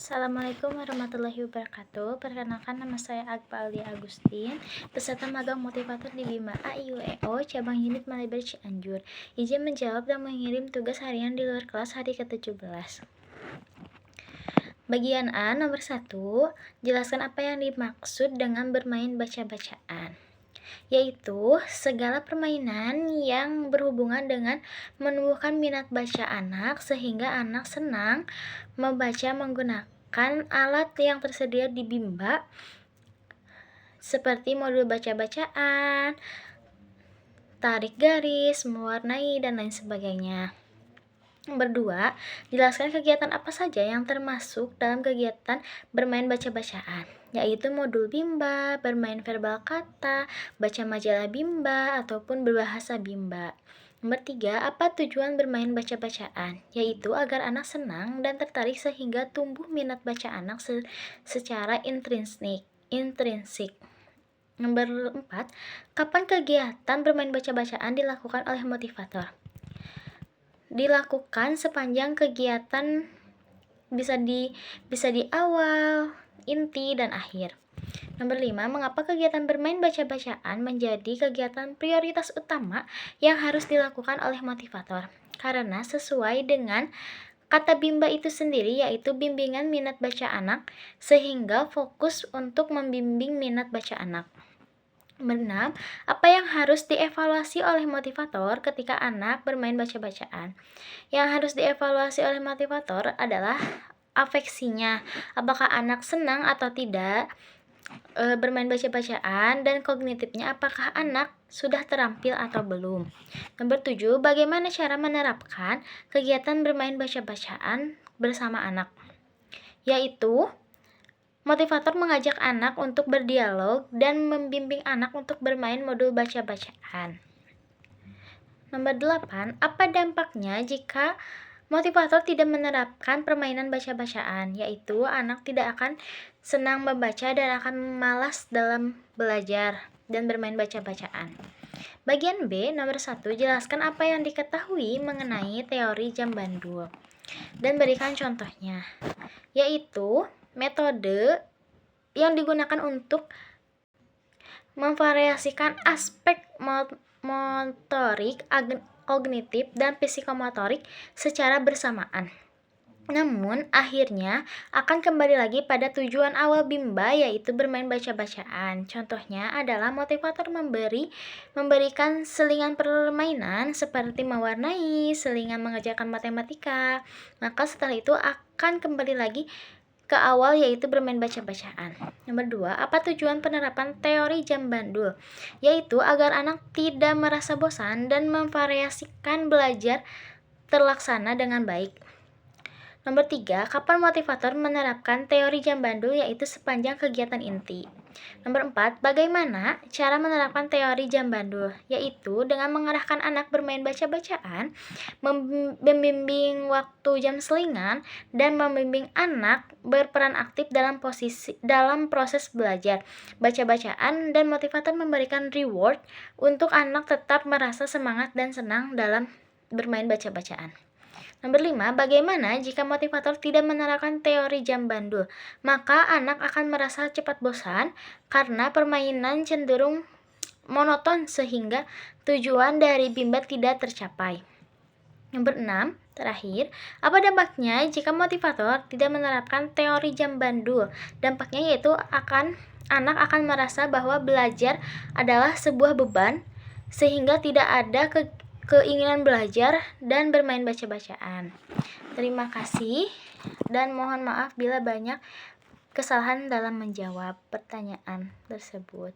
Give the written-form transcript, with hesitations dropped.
Assalamualaikum warahmatullahi wabarakatuh. Perkenalkan, nama saya Akpa Alia Agustin, peserta magang motivator di Bima AIUEO cabang unit Maliber Cianjur. Izin menjawab dan mengirim tugas harian di luar kelas hari ke-17. Bagian A nomor 1, jelaskan apa yang dimaksud dengan bermain baca-bacaan, yaitu segala permainan yang berhubungan dengan menumbuhkan minat baca anak sehingga anak senang membaca menggunakan alat yang tersedia di Bimba seperti modul baca-bacaan, tarik garis, mewarnai, dan lain sebagainya. Nomor 2, jelaskan kegiatan apa saja yang termasuk dalam kegiatan bermain baca-bacaan, yaitu modul Bimba, bermain verbal kata, baca majalah Bimba, ataupun berbahasa Bimba. Nomor 3, apa tujuan bermain baca-bacaan, yaitu agar anak senang dan tertarik sehingga tumbuh minat baca anak secara intrinsik. Nomor 4, kapan kegiatan bermain baca-bacaan dilakukan oleh motivator? Dilakukan sepanjang kegiatan, bisa di awal, inti, dan akhir. Nomor 5, mengapa kegiatan bermain baca-bacaan menjadi kegiatan prioritas utama yang harus dilakukan oleh motivator? Karena sesuai dengan kata Bimba itu sendiri, yaitu bimbingan minat baca anak, sehingga fokus untuk membimbing minat baca anak. Nomor 6, apa yang harus dievaluasi oleh motivator ketika anak bermain baca-bacaan? Yang harus dievaluasi oleh motivator adalah afeksinya, apakah anak senang atau tidak bermain baca-bacaan, dan kognitifnya, apakah anak sudah terampil atau belum. Nomor 7, bagaimana cara menerapkan kegiatan bermain baca-bacaan bersama anak? Yaitu motivator mengajak anak untuk berdialog dan membimbing anak untuk bermain modul baca-bacaan. Nomor 8, apa dampaknya jika motivator tidak menerapkan permainan baca-bacaan? Yaitu anak tidak akan senang membaca dan akan malas dalam belajar dan bermain baca-bacaan. Bagian B nomor 1, jelaskan apa yang diketahui mengenai teori jam bandul dan berikan contohnya, yaitu metode yang digunakan untuk memvariasikan aspek motorik, kognitif, dan psikomotorik secara bersamaan. Namun, akhirnya akan kembali lagi pada tujuan awal Bimba, yaitu bermain baca-bacaan. Contohnya adalah motivator memberikan selingan permainan seperti mewarnai, selingan mengerjakan matematika. Maka setelah itu akan kembali lagi ke awal, yaitu bermain baca-bacaan. Nomor 2, apa tujuan penerapan teori jam bandul? Yaitu agar anak tidak merasa bosan dan memvariasikan belajar terlaksana dengan baik. Nomor 3, kapan motivator menerapkan teori jam bandul, yaitu sepanjang kegiatan inti. Nomor 4, bagaimana cara menerapkan teori jam bandul? Yaitu dengan mengarahkan anak bermain baca-bacaan, membimbing waktu jam selingan, dan membimbing anak berperan aktif dalam proses belajar baca-bacaan, dan motivator memberikan reward untuk anak tetap merasa semangat dan senang dalam bermain baca-bacaan. Nomor 5, bagaimana jika motivator tidak menerapkan teori jam bandul? Maka anak akan merasa cepat bosan karena permainan cenderung monoton sehingga tujuan dari Bimba tidak tercapai. Nomor 6, terakhir, apa dampaknya jika motivator tidak menerapkan teori jam bandul? Dampaknya yaitu anak akan merasa bahwa belajar adalah sebuah beban sehingga tidak ada keinginan belajar dan bermain baca-bacaan. Terima kasih dan mohon maaf bila banyak kesalahan dalam menjawab pertanyaan tersebut.